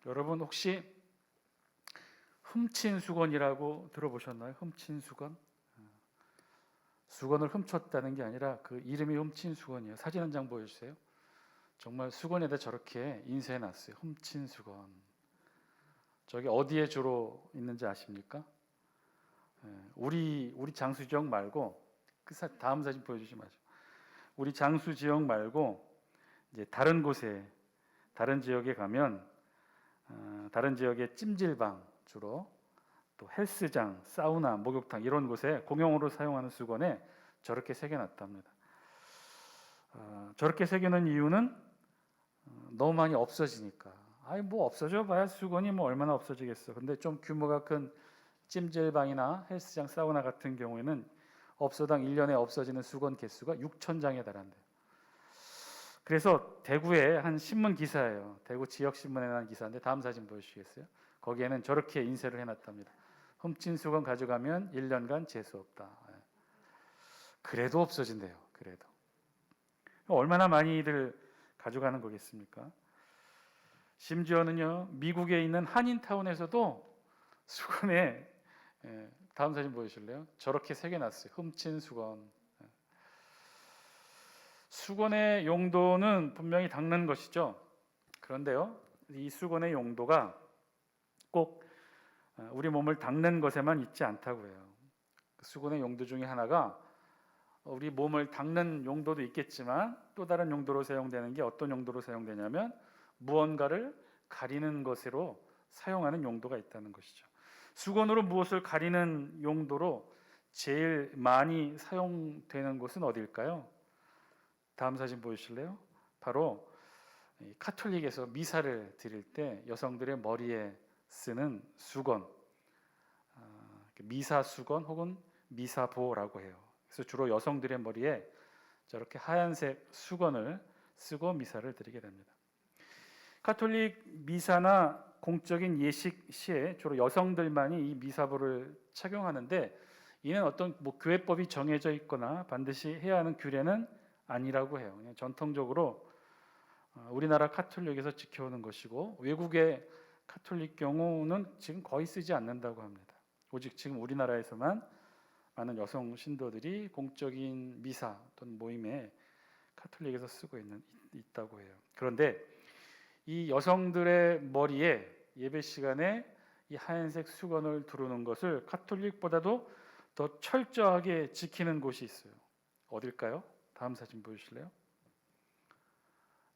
여러분 혹시 훔친 수건이라고 들어보셨나요? 훔친 수건? 수건을 훔쳤다는 게 아니라 그 이름이 훔친 수건이에요. 사진 한 장 보여주세요. 정말 수건에다 저렇게 인쇄해놨어요. 훔친 수건. 저게 어디에 주로 있는지 아십니까? 우리 장수 지역 말고 다음 사진 보여주지 마시고, 우리 장수 지역 말고 이제 다른 곳에, 다른 지역에 가면 다른 지역의 찜질방, 주로 또 헬스장, 사우나, 목욕탕 이런 곳에 공용으로 사용하는 수건에 저렇게 새겨놨답니다. 저렇게 새겨놓은 이유는 너무 많이 없어지니까. 아니 뭐 없어져 봐야 수건이 뭐 얼마나 없어지겠어. 근데 좀 규모가 큰 찜질방이나 헬스장, 사우나 같은 경우에는 업소당 1년에 없어지는 수건 개수가 6,000장에 달한대요. 그래서 대구의 한 신문 기사예요. 대구 지역 신문에 난 기사인데 다음 사진 보여주시겠어요? 거기에는 저렇게 인쇄를 해놨답니다. 훔친 수건 가져가면 1년간 재수 없다. 그래도 없어진대요. 그래도 얼마나 많이들 가져가는 거겠습니까? 심지어는요, 미국에 있는 한인타운에서도 수건에, 다음 사진 보여주실래요? 저렇게 새겨놨어요. 훔친 수건. 수건의 용도는 분명히 닦는 것이죠. 그런데요, 이 수건의 용도가 꼭 우리 몸을 닦는 것에만 있지 않다고 해요. 수건의 용도 중에 하나가 우리 몸을 닦는 용도도 있겠지만 또 다른 용도로 사용되는 게 어떤 용도로 사용되냐면 무언가를 가리는 것으로 사용하는 용도가 있다는 것이죠. 수건으로 무엇을 가리는 용도로 제일 많이 사용되는 곳은 어디일까요? 다음 사진 보여주실래요? 바로 카톨릭에서 미사를 드릴 때 여성들의 머리에 쓰는 수건, 미사 수건 혹은 미사보라고 해요. 그래서 주로 여성들의 머리에 저렇게 하얀색 수건을 쓰고 미사를 드리게 됩니다. 카톨릭 미사나 공적인 예식 시에 주로 여성들만이 이 미사보를 착용하는데, 이는 어떤 교회법이 정해져 있거나 반드시 해야 하는 규례는 아니라고 해요. 그냥 전통적으로 우리나라 카톨릭에서 지켜오는 것이고, 외국의 카톨릭 경우는 지금 거의 쓰지 않는다고 합니다. 오직 지금 우리나라에서만 많은 여성 신도들이 공적인 미사 또는 모임에 카톨릭에서 쓰고 있다고 해요. 그런데 이 여성들의 머리에 예배 시간에 이 하얀색 수건을 두르는 것을 카톨릭보다도 더 철저하게 지키는 곳이 있어요. 어딜까요? 다음 사진 보여주실래요?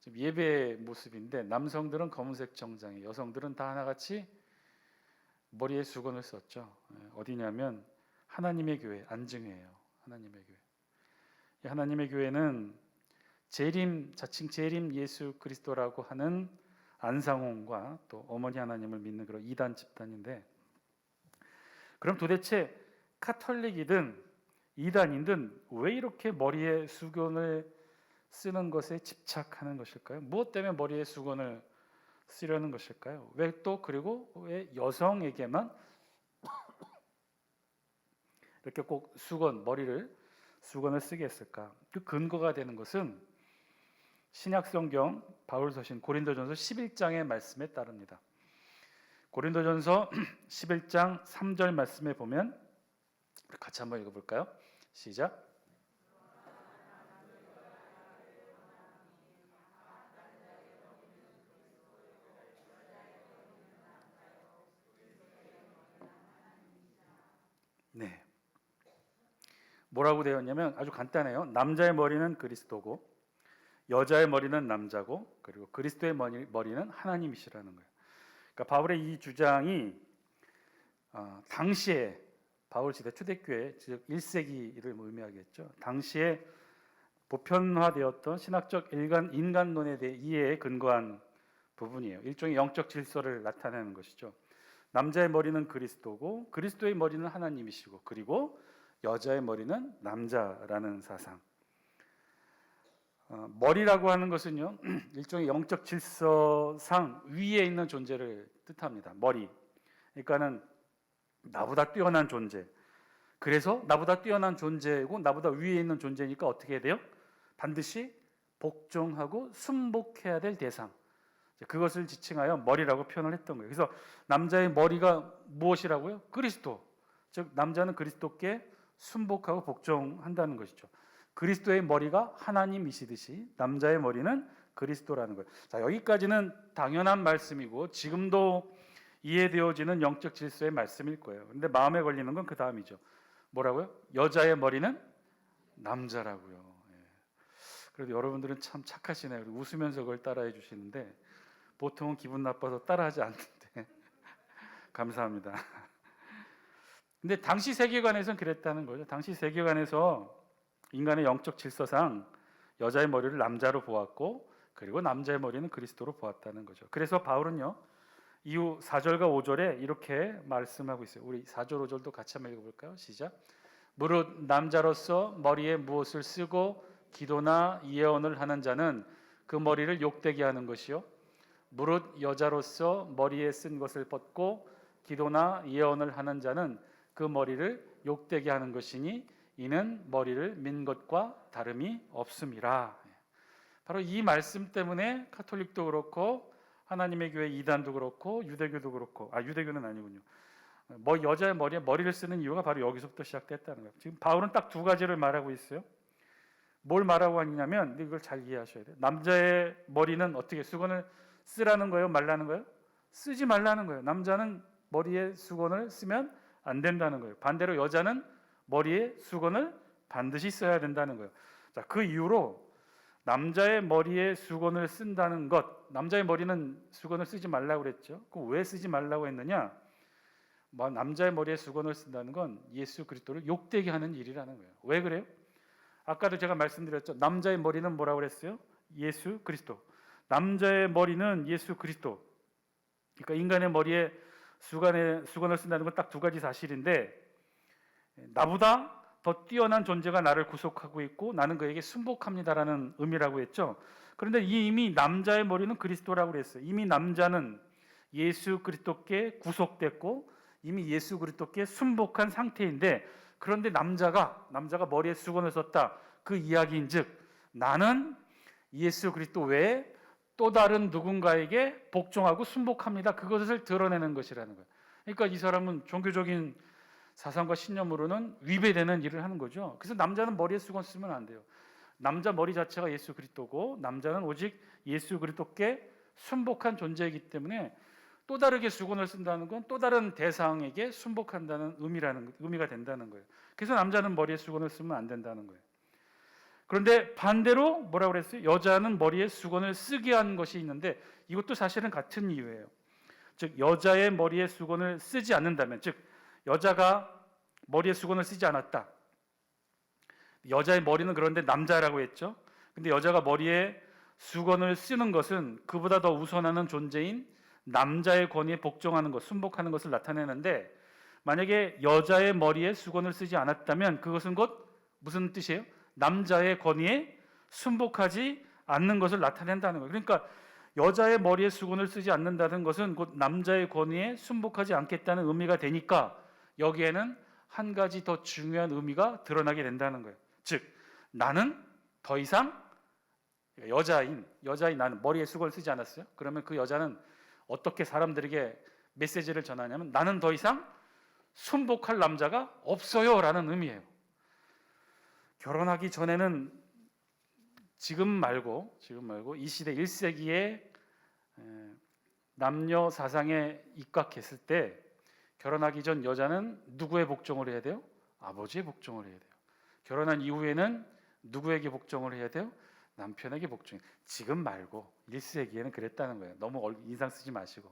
지금 예배 모습인데 남성들은 검은색 정장에, 여성들은 다 하나같이 머리에 수건을 썼죠. 어디냐면 하나님의 교회, 안증회예요. 하나님의 교회. 이 하나님의 교회는 자칭 재림 예수 그리스도라고 하는 안상홍과 또 어머니 하나님을 믿는 그런 이단 집단인데, 그럼 도대체 카톨릭이든 이단이든 왜 이렇게 머리에 수건을 쓰는 것에 집착하는 것일까요? 무엇 때문에 머리에 수건을 쓰려는 것일까요? 그리고 왜 여성에게만 이렇게 꼭 수건을 쓰게 했을까? 그 근거가 되는 것은 신약 성경 바울 서신 고린도전서 11장의 말씀에 따릅니다. 고린도전서 11장 3절 말씀에 보면, 같이 한번 읽어볼까요? 시작. 네. 뭐라고 되어 있냐면 아주 간단해요. 남자의 머리는 그리스도고 여자의 머리는 남자고 그리고 그리스도의 머리는 하나님이시라는 거예요. 그러니까 바울의 이 주장이 당시에 바울 시대 초대교회 즉 1세기를 의미하겠죠. 당시에 보편화되었던 신학적 인간론에 대해 이해에 근거한 부분이에요. 일종의 영적 질서를 나타내는 것이죠. 남자의 머리는 그리스도고 그리스도의 머리는 하나님이시고 그리고 여자의 머리는 남자라는 사상. 머리라고 하는 것은요 일종의 영적 질서상 위에 있는 존재를 뜻합니다. 머리. 그러니까는 나보다 뛰어난 존재. 그래서 나보다 뛰어난 존재고 나보다 위에 있는 존재니까 어떻게 해야 돼요? 반드시 복종하고 순복해야 될 대상. 그것을 지칭하여 머리라고 표현을 했던 거예요. 그래서 남자의 머리가 무엇이라고요? 그리스도. 즉 남자는 그리스도께 순복하고 복종한다는 것이죠. 그리스도의 머리가 하나님이시듯이 남자의 머리는 그리스도라는 거예요. 자, 여기까지는 당연한 말씀이고 지금도 이해되어지는 영적 질서의 말씀일 거예요. 그런데 마음에 걸리는 건 그 다음이죠. 뭐라고요? 여자의 머리는 남자라고요. 예. 그래도 여러분들은 참 착하시네요. 웃으면서 그걸 따라해 주시는데 보통은 기분 나빠서 따라하지 않는데 감사합니다. 근데 당시 세계관에서는 그랬다는 거죠. 당시 세계관에서 인간의 영적 질서상 여자의 머리를 남자로 보았고 그리고 남자의 머리는 그리스도로 보았다는 거죠. 그래서 바울은요. 이후 4절과 5절에 이렇게 말씀하고 있어요. 우리 4절 5절도 같이 한번 읽어볼까요? 시작. 무릇 남자로서 머리에 무엇을 쓰고 기도나 예언을 하는 자는 그 머리를 욕되게 하는 것이요. 무릇 여자로서 머리에 쓴 것을 벗고 기도나 예언을 하는 자는 그 머리를 욕되게 하는 것이니 이는 머리를 민 것과 다름이 없음이라. 바로 이 말씀 때문에 가톨릭도 그렇고 하나님의 교회 이단도 그렇고 유대교도 그렇고 유대교는 아니군요. 여자의 머리에 머리를 쓰는 이유가 바로 여기서부터 시작됐다는 거예요. 지금 바울은 딱 두 가지를 말하고 있어요. 뭘 말하고 하냐면 이걸 잘 이해하셔야 돼요. 남자의 머리는 어떻게 수건을 쓰라는 거예요? 말라는 거예요? 쓰지 말라는 거예요. 남자는 머리에 수건을 쓰면 안 된다는 거예요. 반대로 여자는 머리에 수건을 반드시 써야 된다는 거예요. 자, 그 이유로 남자의 머리에 수건을 쓴다는 것, 남자의 머리는 수건을 쓰지 말라고 그랬죠. 그 왜 쓰지 말라고 했느냐? 남자의 머리에 수건을 쓴다는 건 예수 그리스도를 욕되게 하는 일이라는 거예요. 왜 그래요? 아까도 제가 말씀드렸죠. 남자의 머리는 뭐라고 그랬어요? 예수 그리스도. 남자의 머리는 예수 그리스도. 그러니까 인간의 머리에 수건을 쓴다는 건 딱 두 가지 사실인데 나보다 더 뛰어난 존재가 나를 구속하고 있고 나는 그에게 순복합니다라는 의미라고 했죠. 그런데 이미 남자의 머리는 그리스도라고 그랬어요. 이미 남자는 예수 그리스도께 구속됐고 이미 예수 그리스도께 순복한 상태인데 그런데 남자가 머리에 수건을 썼다. 그 이야기인즉 나는 예수 그리스도 외에 또 다른 누군가에게 복종하고 순복합니다. 그것을 드러내는 것이라는 거예요. 그러니까 이 사람은 종교적인 사상과 신념으로는 위배되는 일을 하는 거죠. 그래서 남자는 머리에 수건 쓰면 안 돼요. 남자 머리 자체가 예수 그리스도고 남자는 오직 예수 그리스도께 순복한 존재이기 때문에 또 다르게 수건을 쓴다는 건 또 다른 대상에게 순복한다는 의미가 된다는 거예요. 그래서 남자는 머리에 수건을 쓰면 안 된다는 거예요. 그런데 반대로 뭐라고 그랬어요? 여자는 머리에 수건을 쓰게 한 것이 있는데 이것도 사실은 같은 이유예요. 즉 여자의 머리에 수건을 쓰지 않는다면, 즉 여자가 머리에 수건을 쓰지 않았다. 여자의 머리는 그런데 남자라고 했죠. 근데 여자가 머리에 수건을 쓰는 것은 그보다 더 우선하는 존재인 남자의 권위에 복종하는 것, 순복하는 것을 나타내는데 만약에 여자의 머리에 수건을 쓰지 않았다면 그것은 곧 무슨 뜻이에요? 남자의 권위에 순복하지 않는 것을 나타낸다는 거예요. 그러니까 여자의 머리에 수건을 쓰지 않는다는 것은 곧 남자의 권위에 순복하지 않겠다는 의미가 되니까 여기에는 한 가지 더 중요한 의미가 드러나게 된다는 거예요. 즉 나는 더 이상 여자인 나는 머리에 수건을 쓰지 않았어요. 그러면 그 여자는 어떻게 사람들에게 메시지를 전하냐면 나는 더 이상 순복할 남자가 없어요 라는 의미예요. 결혼하기 전에는 지금 말고 이 시대 1세기에 남녀 사상에 입각했을 때 결혼하기 전 여자는 누구의 복종을 해야 돼요? 아버지의 복종을 해야 돼요. 결혼한 이후에는 누구에게 복종을 해야 돼요? 남편에게 복종. 지금 말고 1세기에는 그랬다는 거예요. 너무 인상 쓰지 마시고.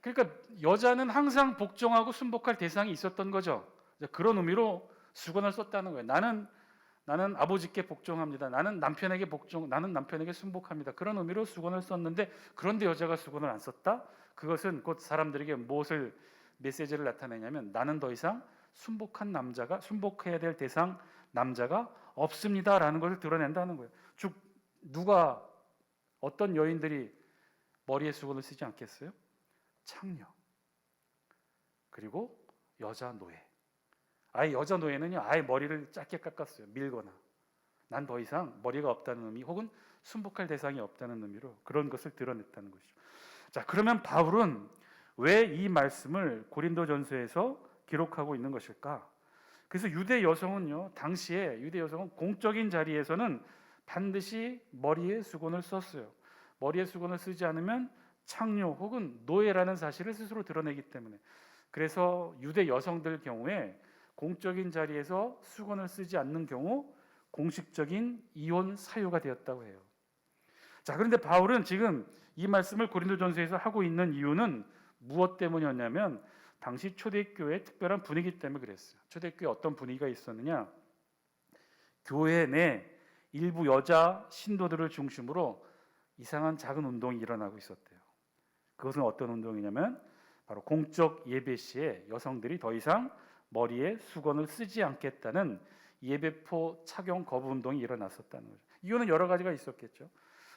그러니까 여자는 항상 복종하고 순복할 대상이 있었던 거죠. 그런 의미로 수건을 썼다는 거예요. 나는 아버지께 복종합니다. 나는 남편에게 순복합니다. 그런 의미로 수건을 썼는데 그런데 여자가 수건을 안 썼다? 그것은 곧 사람들에게 무엇을 메시지를 나타내냐면 나는 더 이상 순복해야 될 대상 남자가 없습니다라는 것을 드러낸다는 거예요. 즉 어떤 여인들이 머리에 수건을 쓰지 않겠어요? 창녀 그리고 여자 노예. 아예 여자 노예는요 아예 머리를 짧게 깎았어요. 밀거나 난 더 이상 머리가 없다는 의미 혹은 순복할 대상이 없다는 의미로 그런 것을 드러냈다는 것이죠. 자, 그러면 바울은 왜 이 말씀을 고린도전서에서 기록하고 있는 것일까? 그래서 유대 여성은요, 당시에 유대 여성은 공적인 자리에서는 반드시 머리에 수건을 썼어요. 머리에 수건을 쓰지 않으면 창녀 혹은 노예라는 사실을 스스로 드러내기 때문에. 그래서 유대 여성들 경우에 공적인 자리에서 수건을 쓰지 않는 경우 공식적인 이혼 사유가 되었다고 해요. 자, 그런데 바울은 지금 이 말씀을 고린도전서에서 하고 있는 이유는 무엇 때문이었냐면 당시 초대교회의 특별한 분위기 때문에 그랬어요. 초대교회에 어떤 분위기가 있었느냐? 교회 내 일부 여자 신도들을 중심으로 이상한 작은 운동이 일어나고 있었대요. 그것은 어떤 운동이냐면 바로 공적 예배 시에 여성들이 더 이상 머리에 수건을 쓰지 않겠다는 예배포 착용 거부 운동이 일어났었다는 거죠. 이유는 여러 가지가 있었겠죠.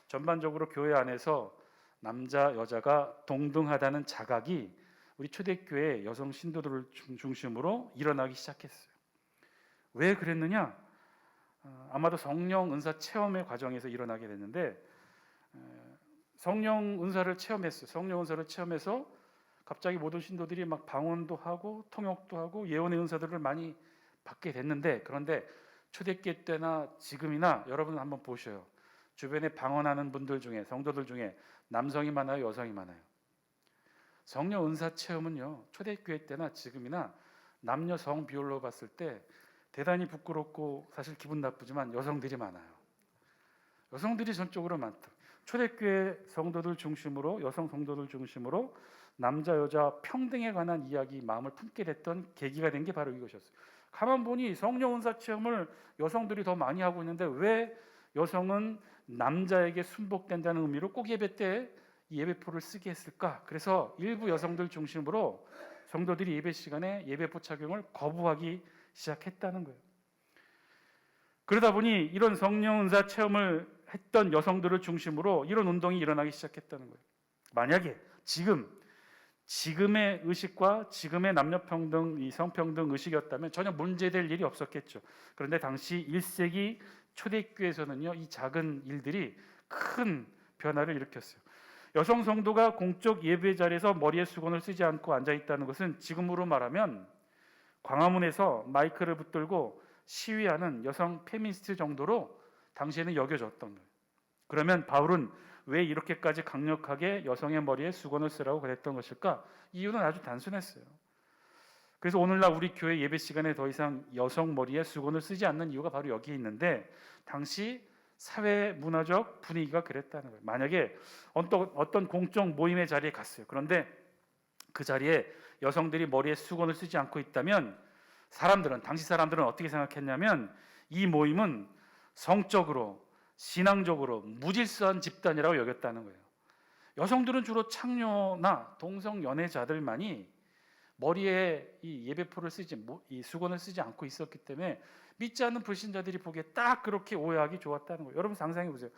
전반적으로 교회 안에서 남자 여자가 동등하다는 자각이 우리 초대교회 여성 신도들을 중심으로 일어나기 시작했어요. 왜 그랬느냐? 아마도 성령 은사 체험의 과정에서 일어나게 됐는데 성령 은사를 체험했어요. 성령 은사를 체험해서 갑자기 모든 신도들이 막 방언도 하고 통역도 하고 예언의 은사들을 많이 받게 됐는데, 그런데 초대교회 때나 지금이나 여러분 한번 보셔요. 주변에 방언하는 분들 중에, 성도들 중에 남성이 많아요, 여성이 많아요? 성령 은사 체험은요, 초대교회 때나 지금이나 남녀 성 비율로 봤을 때 대단히 부끄럽고 사실 기분 나쁘지만 여성들이 많아요. 여성들이 전적으로 많다. 초대교회 성도들 중심으로, 여성 성도들 중심으로 남자 여자 평등에 관한 이야기 마음을 품게 됐던 계기가 된 게 바로 이것이었어요. 가만 보니 성령 은사 체험을 여성들이 더 많이 하고 있는데 왜 여성은 남자에게 순복된다는 의미로 꼭 예배 때 예배포를 쓰게 했을까? 그래서 일부 여성들 중심으로 성도들이 예배 시간에 예배포 착용을 거부하기 시작했다는 거예요. 그러다 보니 이런 성령 은사 체험을 했던 여성들을 중심으로 이런 운동이 일어나기 시작했다는 거예요. 만약에 지금의 의식과 지금의 남녀평등, 이 성평등 의식이었다면 전혀 문제될 일이 없었겠죠. 그런데 당시 1세기 초대교회에서는요, 이 작은 일들이 큰 변화를 일으켰어요. 여성 성도가 공적 예배 자리에서 머리에 수건을 쓰지 않고 앉아 있다는 것은 지금으로 말하면 광화문에서 마이크를 붙들고 시위하는 여성 페미니스트 정도로 당시에는 여겨졌던 거예요. 그러면 바울은 왜 이렇게까지 강력하게 여성의 머리에 수건을 쓰라고 그랬던 것일까? 이유는 아주 단순했어요. 그래서 오늘날 우리 교회 예배 시간에 더 이상 여성 머리에 수건을 쓰지 않는 이유가 바로 여기에 있는데, 당시 사회 문화적 분위기가 그랬다는 거예요. 만약에 어떤 공적 모임의 자리에 갔어요. 그런데 그 자리에 여성들이 머리에 수건을 쓰지 않고 있다면 당시 사람들은 어떻게 생각했냐면 이 모임은 성적으로, 신앙적으로 무질서한 집단이라고 여겼다는 거예요. 여성들은 주로 창녀나 동성 연애자들만이 머리에 이 예배포를 이 수건을 쓰지 않고 있었기 때문에 믿지 않는 불신자들이 보기에 딱 그렇게 오해하기 좋았다는 거예요. 여러분 상상해 보세요.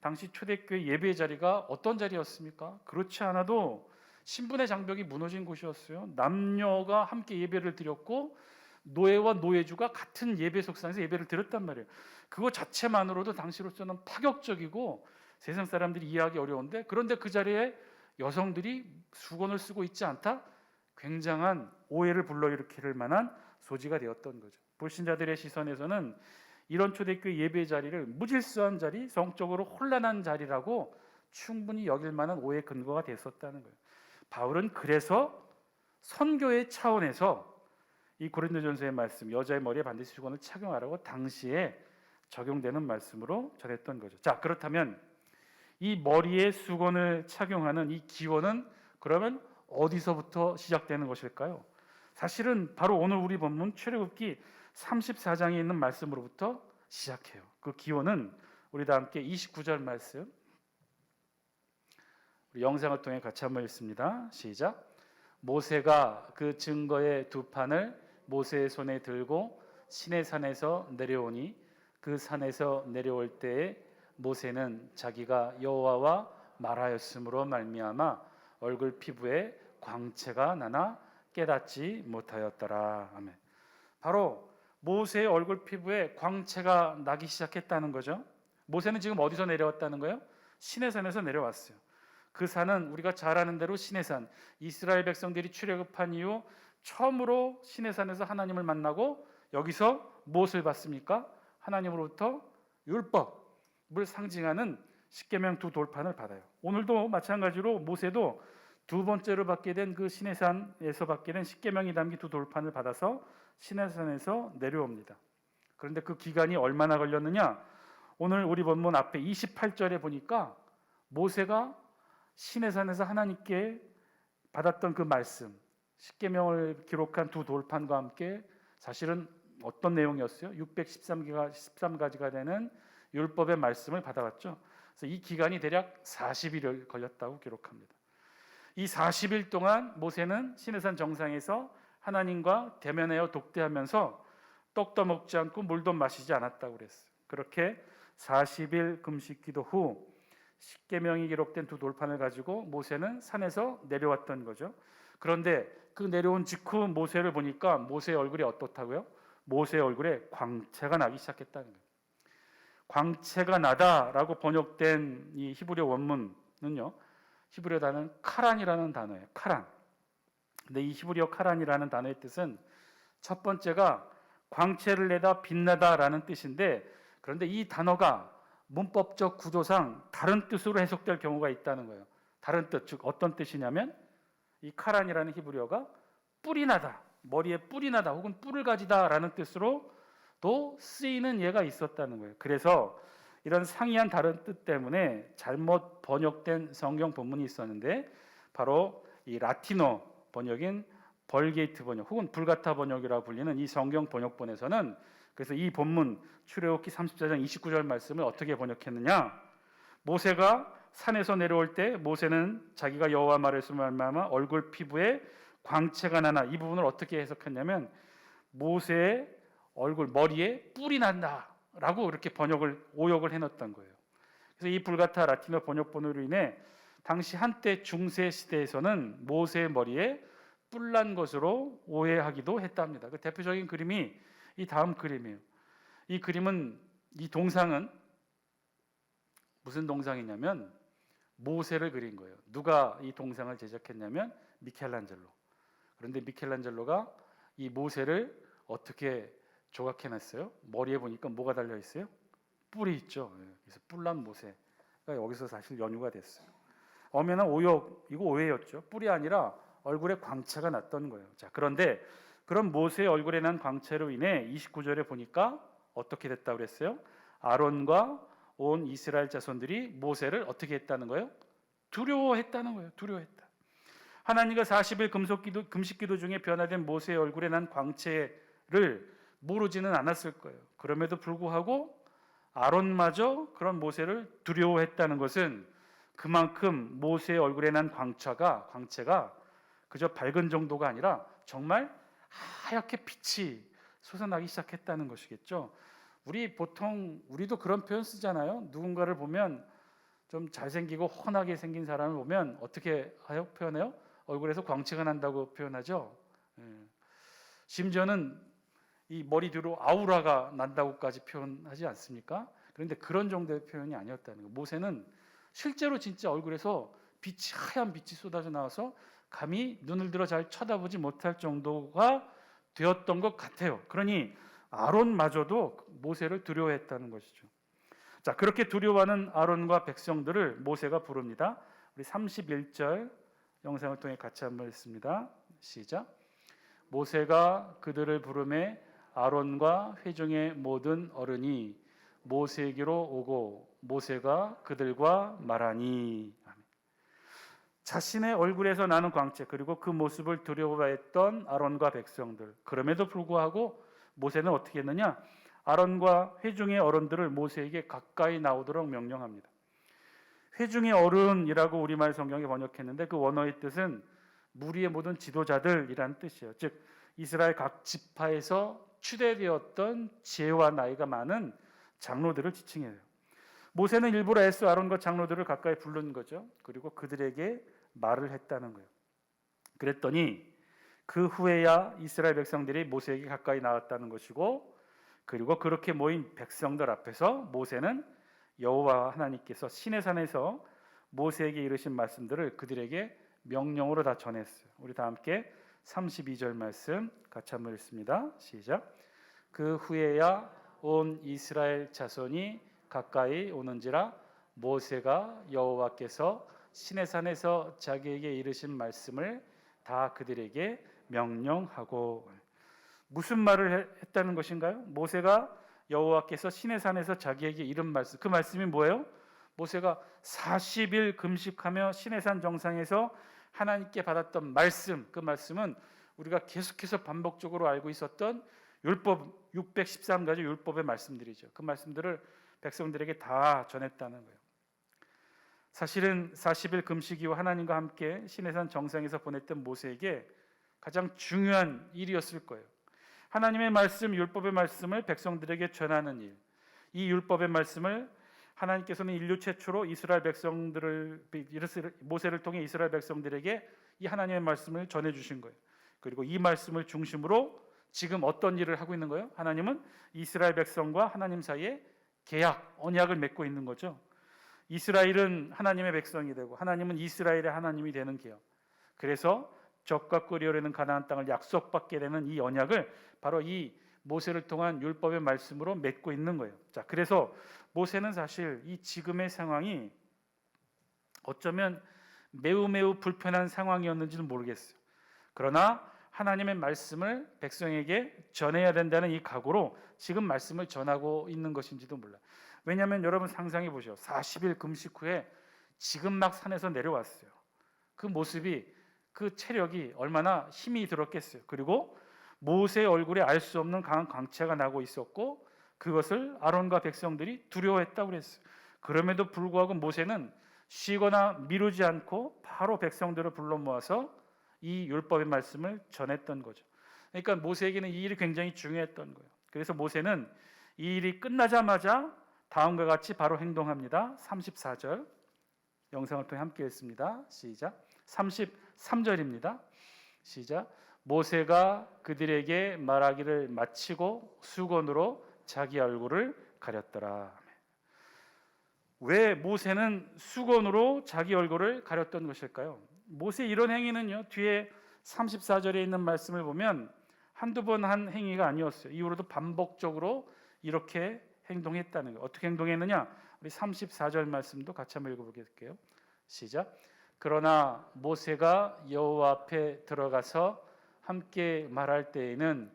당시 초대교회 예배 자리가 어떤 자리였습니까? 그렇지 않아도 신분의 장벽이 무너진 곳이었어요. 남녀가 함께 예배를 드렸고 노예와 노예주가 같은 예배 속상에서 예배를 드렸단 말이에요. 그거 자체만으로도 당시로서는 파격적이고 세상 사람들이 이해하기 어려운데, 그런데 그 자리에 여성들이 수건을 쓰고 있지 않다? 굉장한 오해를 불러일으킬 만한 소지가 되었던 거죠. 불신자들의 시선에서는 이런 초대교회 예배 자리를 무질서한 자리, 성적으로 혼란한 자리라고 충분히 여길 만한 오해 근거가 됐었다는 거예요. 바울은 그래서 선교의 차원에서 이 고린도전서의 말씀, 여자의 머리에 반드시 수건을 착용하라고 당시에 적용되는 말씀으로 전했던 거죠. 자, 그렇다면 이 머리에 수건을 착용하는 이 기원은 그러면 어디서부터 시작되는 것일까요? 사실은 바로 오늘 우리 본문 출애굽기 34장에 있는 말씀으로부터 시작해요. 그 기원은 우리 다 함께 29절 말씀, 우리 영상을 통해 같이 한번 읽습니다. 시작. 모세가 그 증거의 두 판을 모세의 손에 들고 시내산에서 내려오니 그 산에서 내려올 때에 모세는 자기가 여호와와 말하였으므로 말미암아 얼굴 피부에 광채가 나나 깨닫지 못하였더라. 아멘. 바로 모세의 얼굴 피부에 광채가 나기 시작했다는 거죠. 모세는 지금 어디서 내려왔다는 거예요? 시내산에서 내려왔어요. 그 산은 우리가 잘 아는 대로 시내산, 이스라엘 백성들이 출애굽한 이후 처음으로 시내산에서 하나님을 만나고 여기서 무엇을 받습니까? 하나님으로부터 율법을 상징하는 십계명 두 돌판을 받아요. 오늘도 마찬가지로 모세도 두 번째로 받게 된 그 시내산에서 받게 된 십계명이 담긴 두 돌판을 받아서 시내산에서 내려옵니다. 그런데 그 기간이 얼마나 걸렸느냐? 오늘 우리 본문 앞에 28절에 보니까 모세가 시내산에서 하나님께 받았던 그 말씀, 십계명을 기록한 두 돌판과 함께 사실은 어떤 내용이었어요? 613가지가 되는 율법의 말씀을 받아왔죠. 그래서 이 기간이 대략 40일을 걸렸다고 기록합니다. 이 40일 동안 모세는 시내산 정상에서 하나님과 대면하여 독대하면서 떡도 먹지 않고 물도 마시지 않았다고 그랬어요. 그렇게 40일 금식 기도 후 십계명이 기록된 두 돌판을 가지고 모세는 산에서 내려왔던 거죠. 그런데 그 내려온 직후 모세를 보니까 모세의 얼굴이 어떻다고요? 모세의 얼굴에 광채가 나기 시작했다는 거예요. 광채가 나다라고 번역된 이 히브리어 원문은요, 히브리어 단어는 카란이라는 단어예요. 카란. 근데 이 히브리어 카란이라는 단어의 뜻은 첫 번째가 광채를 내다 빛나다라는 뜻인데, 그런데 이 단어가 문법적 구조상 다른 뜻으로 해석될 경우가 있다는 거예요. 다른 뜻, 즉 어떤 뜻이냐면 이 카란이라는 히브리어가 뿔이 나다, 머리에 뿔이 나다 혹은 뿔을 가지다라는 뜻으로 또 쓰이는 예가 있었다는 거예요. 그래서 이런 상이한 다른 뜻 때문에 잘못 번역된 성경 본문이 있었는데 바로 이 라틴어 번역인 벌게이트 번역 혹은 불가타 번역이라고 불리는 이 성경 번역본에서는 그래서 이 본문 출애굽기 34장 29절 말씀을 어떻게 번역했느냐? 모세가 산에서 내려올 때 모세는 자기가 여호와 말씀을 말미암아 얼굴 피부에 광채가 나나, 이 부분을 어떻게 해석했냐면 모세의 얼굴 머리에 뿔이 난다라고 이렇게 오역을 해놨던 거예요. 그래서 이 불가타 라틴어 번역본으로 인해 당시 한때 중세 시대에서는 모세의 머리에 뿔난 것으로 오해하기도 했답니다. 그 대표적인 그림이 이 다음 그림이에요. 이 그림은, 이 동상은 무슨 동상이냐면 모세를 그린 거예요. 누가 이 동상을 제작했냐면 미켈란젤로. 그런데 미켈란젤로가 이 모세를 어떻게 조각해놨어요? 머리에 보니까 뭐가 달려 있어요? 뿔이 있죠. 그래서 뿔난 모세가 여기서 사실 연유가 됐어요. 엄연한 오역, 이거 오해였죠. 뿔이 아니라 얼굴에 광채가 났던 거예요. 자, 그런데 그런 모세의 얼굴에 난 광채로 인해 29절에 보니까 어떻게 됐다고 그랬어요? 아론과 온 이스라엘 자손들이 모세를 어떻게 했다는 거예요? 두려워했다는 거예요. 두려워했다. 하나님과 40일 금식 기도 중에 변화된 모세의 얼굴에 난 광채를 모르지는 않았을 거예요. 그럼에도 불구하고 아론마저 그런 모세를 두려워했다는 것은 그만큼 모세의 얼굴에 난 광채가 그저 밝은 정도가 아니라 정말 하얗게 빛이 솟아나기 시작했다는 것이겠죠. 우리도 그런 표현 쓰잖아요. 누군가를 보면 좀 잘생기고 훤하게 생긴 사람을 보면 어떻게 표현해요? 얼굴에서 광채가 난다고 표현하죠. 심지어는 이 머리 뒤로 아우라가 난다고까지 표현하지 않습니까? 그런데 그런 정도의 표현이 아니었다는 거예요. 모세는 실제로 진짜 얼굴에서 하얀 빛이 쏟아져 나와서 감히 눈을 들어 잘 쳐다보지 못할 정도가 되었던 것 같아요. 그러니 아론마저도 모세를 두려워했다는 것이죠. 자, 그렇게 두려워하는 아론과 백성들을 모세가 부릅니다. 우리 31절 영상을 통해 같이 한번 읽습니다. 시작. 모세가 그들을 부르매 아론과 회중의 모든 어른이 모세에게로 오고 모세가 그들과 말하니. 자신의 얼굴에서 나는 광채, 그리고 그 모습을 두려워했던 아론과 백성들, 그럼에도 불구하고 모세는 어떻게 했느냐? 아론과 회중의 어른들을 모세에게 가까이 나오도록 명령합니다. 회중의 어른이라고 우리말 성경에 번역했는데 그 원어의 뜻은 무리의 모든 지도자들이라는 뜻이에요. 즉 이스라엘 각 지파에서 추대되었던 지혜와 나이가 많은 장로들을 지칭해요. 모세는 일부러 애써 아론과 장로들을 가까이 부른 거죠. 그리고 그들에게 말을 했다는 거예요. 그랬더니 그 후에야 이스라엘 백성들이 모세에게 가까이 나왔다는 것이고 그리고 그렇게 모인 백성들 앞에서 모세는 여호와 하나님께서 시내산에서 모세에게 이르신 말씀들을 그들에게 명령으로 다 전했어요. 우리 다 함께 32절 말씀 같이 한번 읽습니다. 시작. 그 후에야 온 이스라엘 자손이 가까이 오는지라 모세가 여호와께서 시내산에서 자기에게 이르신 말씀을 다 그들에게 명령하고. 무슨 말을 했다는 것인가요? 모세가 여호와께서 시내산에서 자기에게 이른 말씀, 그 말씀이 뭐예요? 모세가 40일 금식하며 시내산 정상에서 하나님께 받았던 말씀, 그 말씀은 우리가 계속해서 반복적으로 알고 있었던 율법 613가지 율법의 말씀들이죠. 그 말씀들을 백성들에게 다 전했다는 거예요. 사실은 40일 금식 이후 하나님과 함께 시내산 정상에서 보냈던 모세에게 가장 중요한 일이었을 거예요. 하나님의 말씀, 율법의 말씀을 백성들에게 전하는 일. 이 율법의 말씀을 하나님께서는 인류 최초로 이스라엘 백성들을 모세를 통해 이스라엘 백성들에게 이 하나님의 말씀을 전해 주신 거예요. 그리고 이 말씀을 중심으로 지금 어떤 일을 하고 있는 거예요? 하나님은 이스라엘 백성과 하나님 사이에 계약, 언약을 맺고 있는 거죠. 이스라엘은 하나님의 백성이 되고 하나님은 이스라엘의 하나님이 되는 계약. 그래서 적과 꿀이 흐르는 가나안 땅을 약속받게 되는 이 언약을 바로 이 모세를 통한 율법의 말씀으로 맺고 있는 거예요. 자, 그래서 모세는 사실 이 지금의 상황이 어쩌면 매우 불편한 상황이었는지는 모르겠어요. 그러나 하나님의 말씀을 백성에게 전해야 된다는 이 각오로 지금 말씀을 전하고 있는 것인지도 몰라요. 왜냐하면 여러분 상상해 보세요. 40일 금식 후에 지금 막 산에서 내려왔어요. 그 모습이, 그 체력이 얼마나 힘이 들었겠어요. 그리고 모세의 얼굴에 알 수 없는 강한 광채가 나고 있었고 그것을 아론과 백성들이 두려워했다고 그랬어요. 그럼에도 불구하고 모세는 쉬거나 미루지 않고 바로 백성들을 불러 모아서 이 율법의 말씀을 전했던 거죠. 그러니까 모세에게는 이 일이 굉장히 중요했던 거예요. 그래서 모세는 이 일이 끝나자마자 다음과 같이 바로 행동합니다. 34절 영상을 통해 함께 읽습니다. 시작. 33절입니다. 시작. 모세가 그들에게 말하기를 마치고 수건으로 자기 얼굴을 가렸더라. 왜 모세는 수건으로 자기 얼굴을 가렸던 것일까요? 모세 이런 행위는요, 뒤에 34절에 있는 말씀을 보면 한두 번 한 행위가 아니었어요. 이후로도 반복적으로 이렇게 행동했다는 거예요. 어떻게 행동했느냐? 우리 34절 말씀도 같이 한번 읽어보겠게요. 시작. 그러나 모세가 여호와 앞에 들어가서 함께 말할 때에는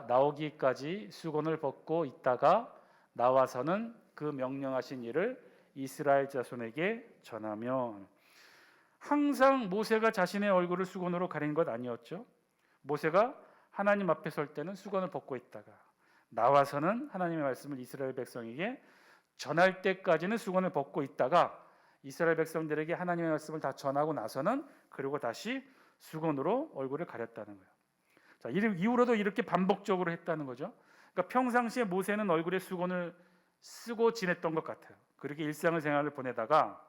나오기까지 수건을 벗고 있다가 나와서는 그 명령하신 일을 이스라엘 자손에게 전하며. 항상 모세가 자신의 얼굴을 수건으로 가린 것 아니었죠. 모세가 하나님 앞에 설 때는 수건을 벗고 있다가 나와서는 하나님의 말씀을 이스라엘 백성에게 전할 때까지는 수건을 벗고 있다가 이스라엘 백성들에게 하나님의 말씀을 다 전하고 나서는 그리고 다시 수건으로 얼굴을 가렸다는 거예요. 자, 이후로도 이렇게 반복적으로 했다는 거죠. 그러니까 평상시에 모세는 얼굴에 수건을 쓰고 지냈던 것 같아요. 그렇게 일상의 생활을 보내다가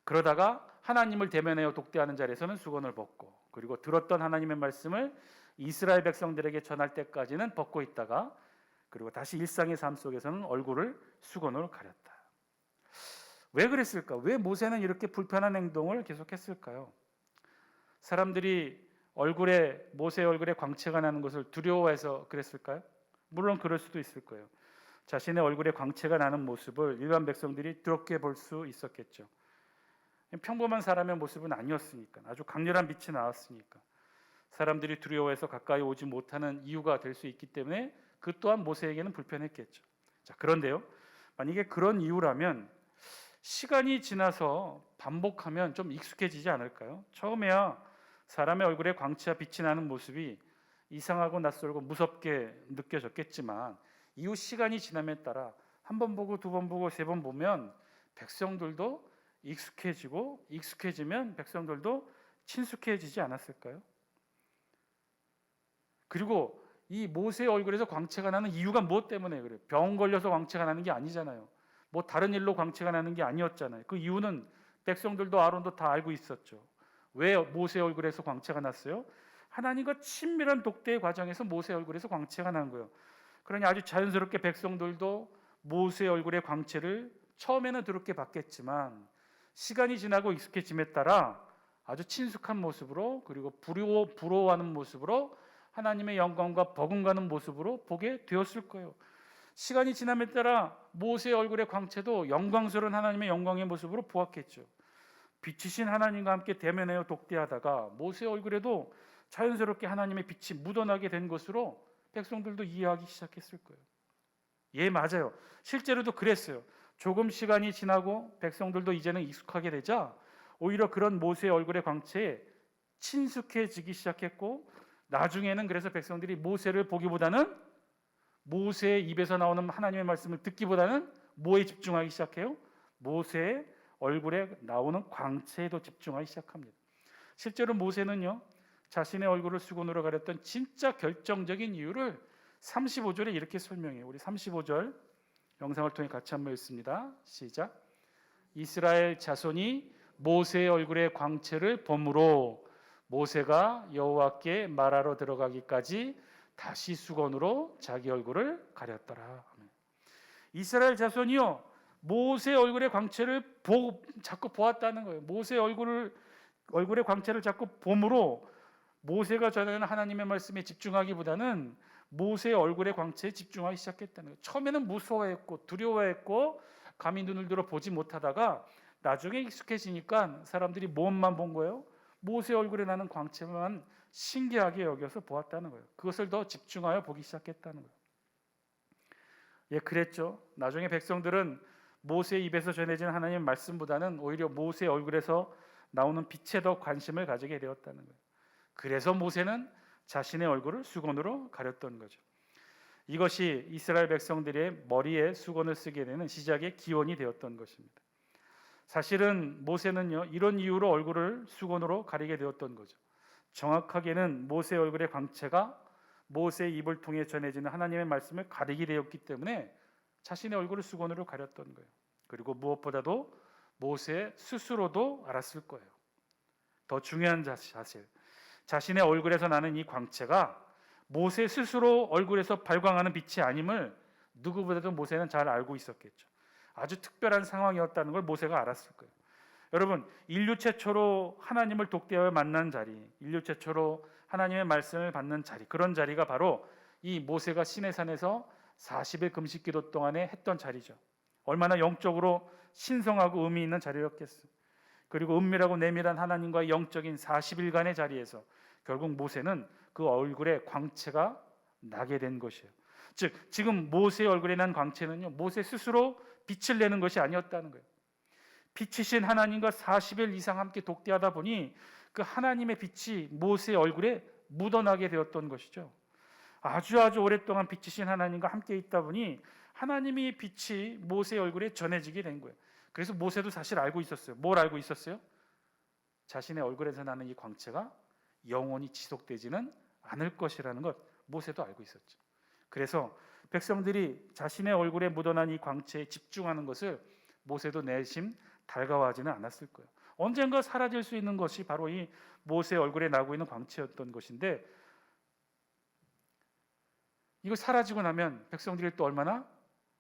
그러다가 하나님을 대면하여 독대하는 자리에서는 수건을 벗고 그리고 들었던 하나님의 말씀을 이스라엘 백성들에게 전할 때까지는 벗고 있다가 그리고 다시 일상의 삶 속에서는 얼굴을 수건으로 가렸다. 왜 그랬을까? 왜 모세는 이렇게 불편한 행동을 계속했을까요? 사람들이 모세의 얼굴에 광채가 나는 것을 두려워해서 그랬을까요? 물론 그럴 수도 있을 거예요. 자신의 얼굴에 광채가 나는 모습을 일반 백성들이 더럽게 볼 수 있었겠죠. 평범한 사람의 모습은 아니었으니까, 아주 강렬한 빛이 나왔으니까 사람들이 두려워해서 가까이 오지 못하는 이유가 될 수 있기 때문에 그 또한 모세에게는 불편했겠죠. 자, 그런데요, 만약에 그런 이유라면 시간이 지나서 반복하면 좀 익숙해지지 않을까요? 처음에야 사람의 얼굴에 광채와 빛이 나는 모습이 이상하고 낯설고 무섭게 느껴졌겠지만 이후 시간이 지남에 따라 한 번 보고 두 번 보고 세 번 보면 백성들도 익숙해지고 익숙해지면 백성들도 친숙해지지 않았을까요? 그리고 이 모세의 얼굴에서 광채가 나는 이유가 무엇 때문에 그래요? 병 걸려서 광채가 나는 게 아니잖아요. 뭐 다른 일로 광채가 나는 게 아니었잖아요. 그 이유는 백성들도 아론도 다 알고 있었죠. 왜 모세의 얼굴에서 광채가 났어요? 하나님과 친밀한 독대의 과정에서 모세 얼굴에서 광채가 난 거예요. 그러니 아주 자연스럽게 백성들도 모세 얼굴의 광채를 처음에는 더럽게 봤겠지만 시간이 지나고 익숙해짐에 따라 아주 친숙한 모습으로, 그리고 부러워하는 모습으로, 하나님의 영광과 버금가는 모습으로 보게 되었을 거예요. 시간이 지남에 따라 모세의 얼굴의 광채도 영광스러운 하나님의 영광의 모습으로 보았겠죠. 빛이신 하나님과 함께 대면하여 독대하다가 모세의 얼굴에도 자연스럽게 하나님의 빛이 묻어나게 된 것으로 백성들도 이해하기 시작했을 거예요. 예, 맞아요. 실제로도 그랬어요. 조금 시간이 지나고 백성들도 이제는 익숙하게 되자 오히려 그런 모세의 얼굴의 광채에 친숙해지기 시작했고, 나중에는 그래서 백성들이 모세를 보기보다는, 모세의 입에서 나오는 하나님의 말씀을 듣기보다는 뭐에 집중하기 시작해요? 모세의 얼굴에 나오는 광채에도 집중하기 시작합니다. 실제로 모세는요, 자신의 얼굴을 수건으로 가렸던 진짜 결정적인 이유를 35절에 이렇게 설명해요. 우리 35절 영상을 통해 같이 한번 읽습니다. 시작. 이스라엘 자손이 모세의 얼굴의 광채를 보므로 모세가 여호와께 말하러 들어가기까지 다시 수건으로 자기 얼굴을 가렸더라. 이스라엘 자손이요, 모세의 얼굴의 광채를 자꾸 보았다는 거예요. 모세의 얼굴의 광채를 자꾸 보므로 모세가 전하는 하나님의 말씀에 집중하기보다는 모세의 얼굴의 광채에 집중하기 시작했다는 거예요. 처음에는 무서워했고 두려워했고 감히 눈을 들어 보지 못하다가 나중에 익숙해지니까 사람들이 무엇만 본 거예요? 모세 얼굴에 나는 광채만 신기하게 여겨서 보았다는 거예요. 그것을 더 집중하여 보기 시작했다는 거예요. 예, 그랬죠. 나중에 백성들은 모세의 입에서 전해진 하나님의 말씀보다는 오히려 모세의 얼굴에서 나오는 빛에 더 관심을 가지게 되었다는 거예요. 그래서 모세는 자신의 얼굴을 수건으로 가렸던 거죠. 이것이 이스라엘 백성들의 머리에 수건을 쓰게 되는 시작의 기원이 되었던 것입니다. 사실은 모세는요, 이런 이유로 얼굴을 수건으로 가리게 되었던 거죠. 정확하게는 모세의 얼굴의 광채가 모세의 입을 통해 전해지는 하나님의 말씀을 가리게 되었기 때문에 자신의 얼굴을 수건으로 가렸던 거예요. 그리고 무엇보다도 모세 스스로도 알았을 거예요. 더 중요한 사실, 자신의 얼굴에서 나는 이 광채가 모세 스스로 얼굴에서 발광하는 빛이 아님을 누구보다도 모세는 잘 알고 있었겠죠. 아주 특별한 상황이었다는 걸 모세가 알았을 거예요. 여러분, 인류 최초로 하나님을 독대하여 만난 자리, 인류 최초로 하나님의 말씀을 받는 자리, 그런 자리가 바로 이 모세가 시내산에서 40일 금식기도 동안에 했던 자리죠. 얼마나 영적으로 신성하고 의미 있는 자리였겠어요. 그리고 은밀하고 내밀한 하나님과의 영적인 40일간의 자리에서 결국 모세는 그 얼굴에 광채가 나게 된 것이에요. 즉, 지금 모세의 얼굴에 난 광채는요, 모세 스스로 빛을 내는 것이 아니었다는 거예요. 빛이신 하나님과 40일 이상 함께 독대하다 보니 그 하나님의 빛이 모세의 얼굴에 묻어나게 되었던 것이죠. 아주 오랫동안 빛이신 하나님과 함께 있다 보니 하나님의 빛이 모세의 얼굴에 전해지게 된 거예요. 그래서 모세도 사실 알고 있었어요. 뭘 알고 있었어요? 자신의 얼굴에서 나는 이 광채가 영원히 지속되지는 않을 것이라는 것, 모세도 알고 있었죠. 그래서 백성들이 자신의 얼굴에 묻어난 이 광채에 집중하는 것을 모세도 내심 달가워하지는 않았을 거예요. 언젠가 사라질 수 있는 것이 바로 이 모세의 얼굴에 나고 있는 광채였던 것인데, 이거 사라지고 나면 백성들이 또 얼마나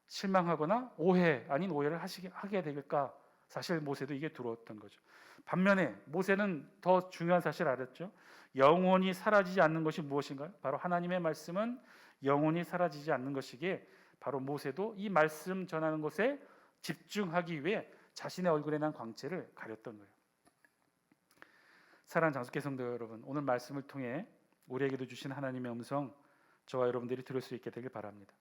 실망하거나 오해 아닌 오해를 하게 될까. 사실 모세도 이게 두려웠던 거죠. 반면에 모세는 더 중요한 사실을 알았죠. 영원히 사라지지 않는 것이 무엇인가요? 바로 하나님의 말씀은 영원히 사라지지 않는 것이기에 바로 모세도 이 말씀 전하는 것에 집중하기 위해 자신의 얼굴에 난 광채를 가렸던 거예요. 사랑하는 장수교 성도 여러분, 오늘 말씀을 통해 우리에게도 주신 하나님의 음성 저와 여러분들이 들을 수 있게 되길 바랍니다.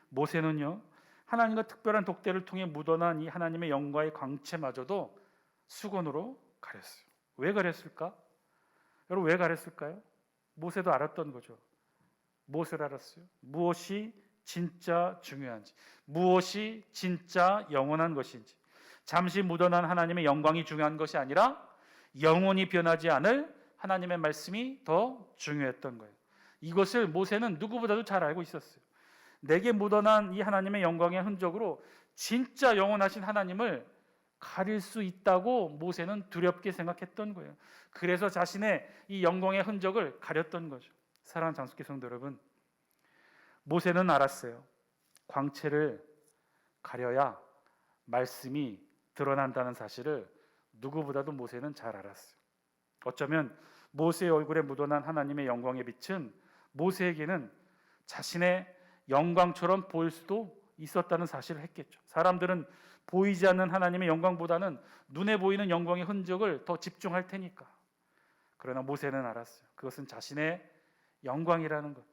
모세는요, 하나님과 특별한 독대를 통해 묻어난 이 하나님의 영광의 광채마저도 수건으로 가렸어요. 왜 가렸을까? 여러분, 왜 가렸을까요? 모세도 알았던 거죠. 무엇을 알았어요? 무엇이 진짜 중요한지, 무엇이 진짜 영원한 것인지. 잠시 묻어난 하나님의 영광이 중요한 것이 아니라 영원히 변하지 않을 하나님의 말씀이 더 중요했던 거예요. 이것을 모세는 누구보다도 잘 알고 있었어요. 내게 묻어난 이 하나님의 영광의 흔적으로 진짜 영원하신 하나님을 가릴 수 있다고 모세는 두렵게 생각했던 거예요. 그래서 자신의 이 영광의 흔적을 가렸던 거죠. 사랑하는 장수교 성도 여러분, 모세는 알았어요. 광채를 가려야 말씀이 드러난다는 사실을 누구보다도 모세는 잘 알았어요. 어쩌면 모세의 얼굴에 묻어난 하나님의 영광의 빛은 모세에게는 자신의 영광처럼 보일 수도 있었다는 사실을 했겠죠. 사람들은 보이지 않는 하나님의 영광보다는 눈에 보이는 영광의 흔적을 더 집중할 테니까. 그러나 모세는 알았어요. 그것은 자신의 영광이라는 것.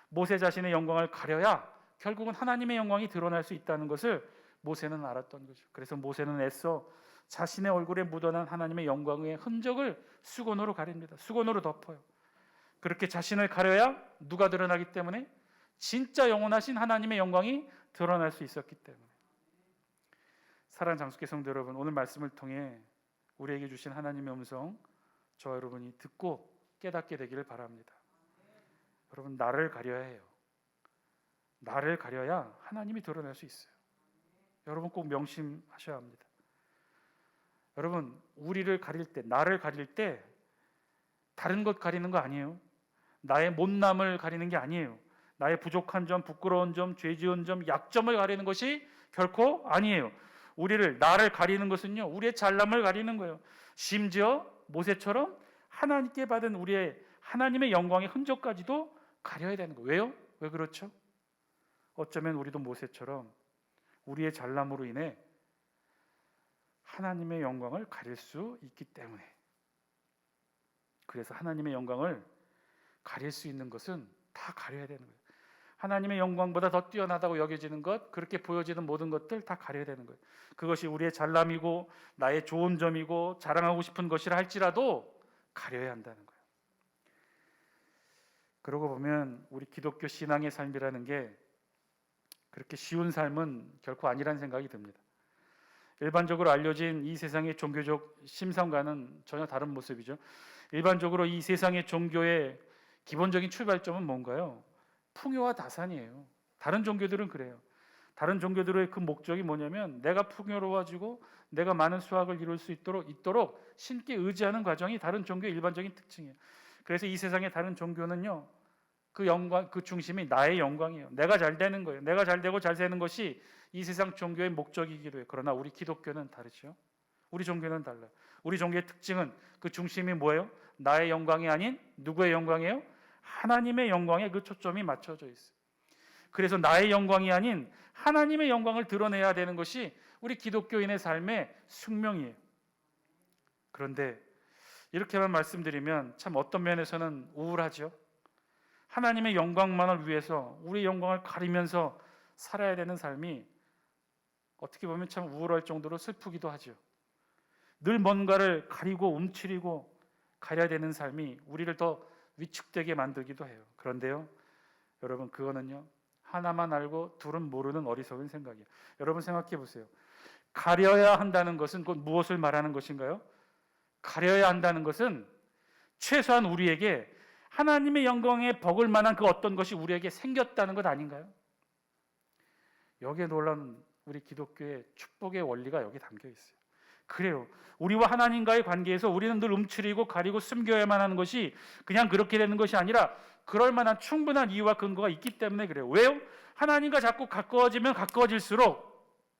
모세 자신의 영광을 가려야 결국은 하나님의 영광이 드러날 수 있다는 것을 모세는 알았던 거죠. 그래서 모세는 애써 자신의 얼굴에 묻어난 하나님의 영광의 흔적을 수건으로 가립니다. 수건으로 덮어요. 그렇게 자신을 가려야 누가 드러나기 때문에? 진짜 영원하신 하나님의 영광이 드러날 수 있었기 때문에. 사랑하는 장수교 성도 여러분, 오늘 말씀을 통해 우리에게 주신 하나님의 음성 저와 여러분이 듣고 깨닫게 되기를 바랍니다. 여러분, 나를 가려야 해요. 나를 가려야 하나님이 드러날 수 있어요. 여러분 꼭 명심하셔야 합니다. 여러분, 우리를 가릴 때, 나를 가릴 때 다른 것 가리는 거 아니에요. 나의 못남을 가리는 게 아니에요. 나의 부족한 점, 부끄러운 점, 죄 지은 점, 약점을 가리는 것이 결코 아니에요. 나를 가리는 것은요, 우리의 잘남을 가리는 거예요. 심지어 모세처럼 하나님께 받은 우리의 하나님의 영광의 흔적까지도 가려야 되는 거예요. 왜요? 왜 그렇죠? 어쩌면 우리도 모세처럼 우리의 잘남으로 인해 하나님의 영광을 가릴 수 있기 때문에. 그래서 하나님의 영광을 가릴 수 있는 것은 다 가려야 되는 거예요. 하나님의 영광보다 더 뛰어나다고 여겨지는 것, 그렇게 보여지는 모든 것들 다 가려야 되는 거예요. 그것이 우리의 잘남이고 나의 좋은 점이고 자랑하고 싶은 것이라 할지라도 가려야 한다는 거예요. 그러고 보면 우리 기독교 신앙의 삶이라는 게 그렇게 쉬운 삶은 결코 아니라는 생각이 듭니다. 일반적으로 알려진 이 세상의 종교적 심성과는 전혀 다른 모습이죠. 일반적으로 이 세상의 종교의 기본적인 출발점은 뭔가요? 풍요와 다산이에요. 다른 종교들은 그래요. 다른 종교들의 그 목적이 뭐냐면 내가 풍요로워지고 내가 많은 수확을 이룰 수 있도록 신께 의지하는 과정이 다른 종교의 일반적인 특징이에요. 그래서 이 세상의 다른 종교는요, 그 영광, 그 중심이 나의 영광이에요. 내가 잘 되는 거예요. 내가 잘 되고 잘 사는 것이 이 세상 종교의 목적이기도 해요. 그러나 우리 기독교는 다르죠. 우리 종교는 달라요. 우리 종교의 특징은 그 중심이 뭐예요? 나의 영광이 아닌 누구의 영광이에요? 하나님의 영광에 그 초점이 맞춰져 있어요. 그래서 나의 영광이 아닌 하나님의 영광을 드러내야 되는 것이 우리 기독교인의 삶의 숙명이에요. 그런데 이렇게만 말씀드리면 참 어떤 면에서는 우울하죠. 하나님의 영광만을 위해서 우리의 영광을 가리면서 살아야 되는 삶이 어떻게 보면 참 우울할 정도로 슬프기도 하죠. 늘 뭔가를 가리고 움츠리고 가려야 되는 삶이 우리를 더 위축되게 만들기도 해요. 그런데요, 여러분, 그거는요, 하나만 알고 둘은 모르는 어리석은 생각이에요. 여러분 생각해 보세요. 가려야 한다는 것은 곧 무엇을 말하는 것인가요? 가려야 한다는 것은 최소한 우리에게 하나님의 영광에 버글 만한 그 어떤 것이 우리에게 생겼다는 것 아닌가요? 여기에 놀라운 우리 기독교의 축복의 원리가 여기 담겨 있어요. 그래요. 우리와 하나님과의 관계에서 우리는 늘 움츠리고 가리고 숨겨야만 하는 것이 그냥 그렇게 되는 것이 아니라 그럴 만한 충분한 이유와 근거가 있기 때문에 그래요. 왜요? 하나님과 자꾸 가까워지면 가까워질수록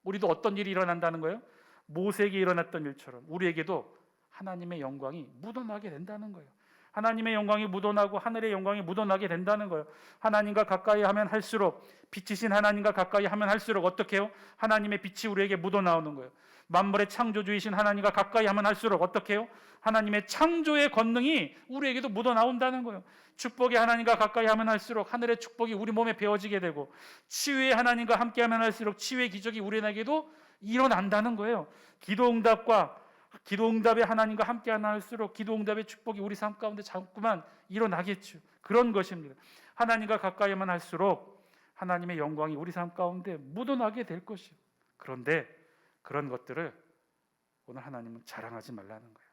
우리도 어떤 일이 일어난다는 거예요? 모세에게 일어났던 일처럼 우리에게도 하나님의 영광이 묻어나게 된다는 거예요. 하나님의 영광이 묻어나고 하늘의 영광이 묻어나게 된다는 거예요. 하나님과 가까이 하면 할수록, 빛이신 하나님과 가까이 하면 할수록 어떻게 해요? 하나님의 빛이 우리에게 묻어나오는 거예요. 만물의 창조주이신 하나님과 가까이 하면 할수록 어떻게 해요? 하나님의 창조의 권능이 우리에게도 묻어나온다는 거예요. 축복의 하나님과 가까이 하면 할수록 하늘의 축복이 우리 몸에 배어지게 되고, 치유의 하나님과 함께 하면 할수록 치유의 기적이 우리에게도 일어난다는 거예요. 기도응답의 하나님과 함께 하나 할수록 기도응답의 축복이 우리 삶 가운데 자꾸만 일어나겠죠. 그런 것입니다. 하나님과 가까이만 할수록 하나님의 영광이 우리 삶 가운데 묻어나게 될 것이요. 그런데 그런 것들을 오늘 하나님은 자랑하지 말라는 거예요.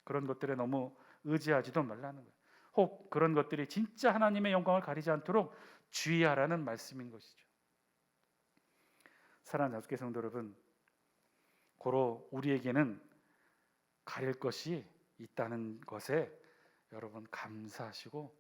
그런 것들에 너무 의지하지도 말라는 거예요. 혹 그런 것들이 진짜 하나님의 영광을 가리지 않도록 주의하라는 말씀인 것이죠. 사랑하는 자숙계 성도 여러분, 고로 우리에게는 가릴 것이 있다는 것에 여러분 감사하시고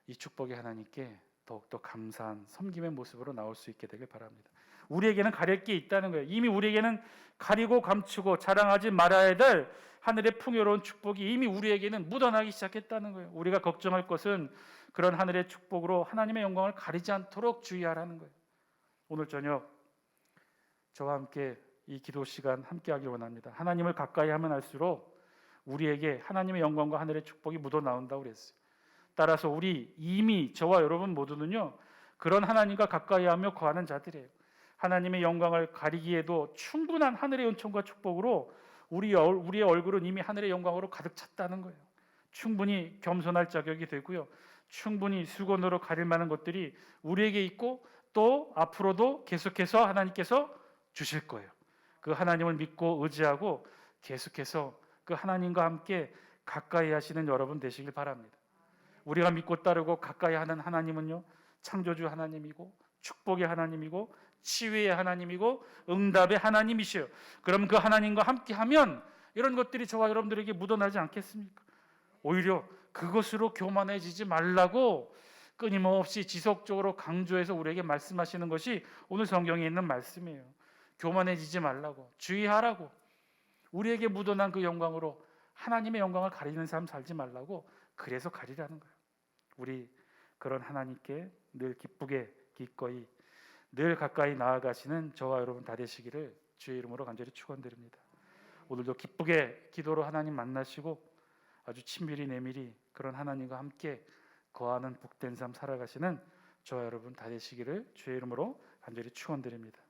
이 축복의 하나님께 더욱더 감사한 섬김의 모습으로 나올 수 있게 되길 바랍니다. 우리에게는 가릴 게 있다는 거예요. 이미 우리에게는 가리고 감추고 자랑하지 말아야 될 하늘의 풍요로운 축복이 이미 우리에게는 묻어나기 시작했다는 거예요. 우리가 걱정할 것은 그런 하늘의 축복으로 하나님의 영광을 가리지 않도록 주의하라는 거예요. 오늘 저녁 저와 함께 이 기도 시간 함께 하길 원합니다. 하나님을 가까이 하면 할수록 우리에게 하나님의 영광과 하늘의 축복이 묻어나온다고 그랬어요. 따라서 우리 이미 저와 여러분 모두는요 그런 하나님과 가까이 하며 거하는 자들이에요. 하나님의 영광을 가리기에도 충분한 하늘의 은총과 축복으로 우리의 얼굴은 이미 하늘의 영광으로 가득 찼다는 거예요. 충분히 겸손할 자격이 되고요. 충분히 수건으로 가릴 만한 것들이 우리에게 있고 또 앞으로도 계속해서 하나님께서 주실 거예요. 그 하나님을 믿고 의지하고 계속해서 그 하나님과 함께 가까이 하시는 여러분 되시길 바랍니다. 우리가 믿고 따르고 가까이 하는 하나님은요 창조주 하나님이고 축복의 하나님이고 치유의 하나님이고 응답의 하나님이시요. 그럼 그 하나님과 함께하면 이런 것들이 저와 여러분들에게 묻어나지 않겠습니까? 오히려 그것으로 교만해지지 말라고 끊임없이 지속적으로 강조해서 우리에게 말씀하시는 것이 오늘 성경에 있는 말씀이에요. 교만해지지 말라고, 주의하라고, 우리에게 묻어난 그 영광으로 하나님의 영광을 가리는 삶 살지 말라고, 그래서 가리라는 거예요. 우리 그런 하나님께 늘 기쁘게 기꺼이 늘 가까이 나아가시는 저와 여러분 다 되시기를 주의 이름으로 간절히 축원드립니다. 오늘도 기쁘게 기도로 하나님 만나시고 아주 친밀히 내밀히 그런 하나님과 함께 거하는 복된 삶 살아가시는 저와 여러분 다 되시기를 주의 이름으로 간절히 축원드립니다.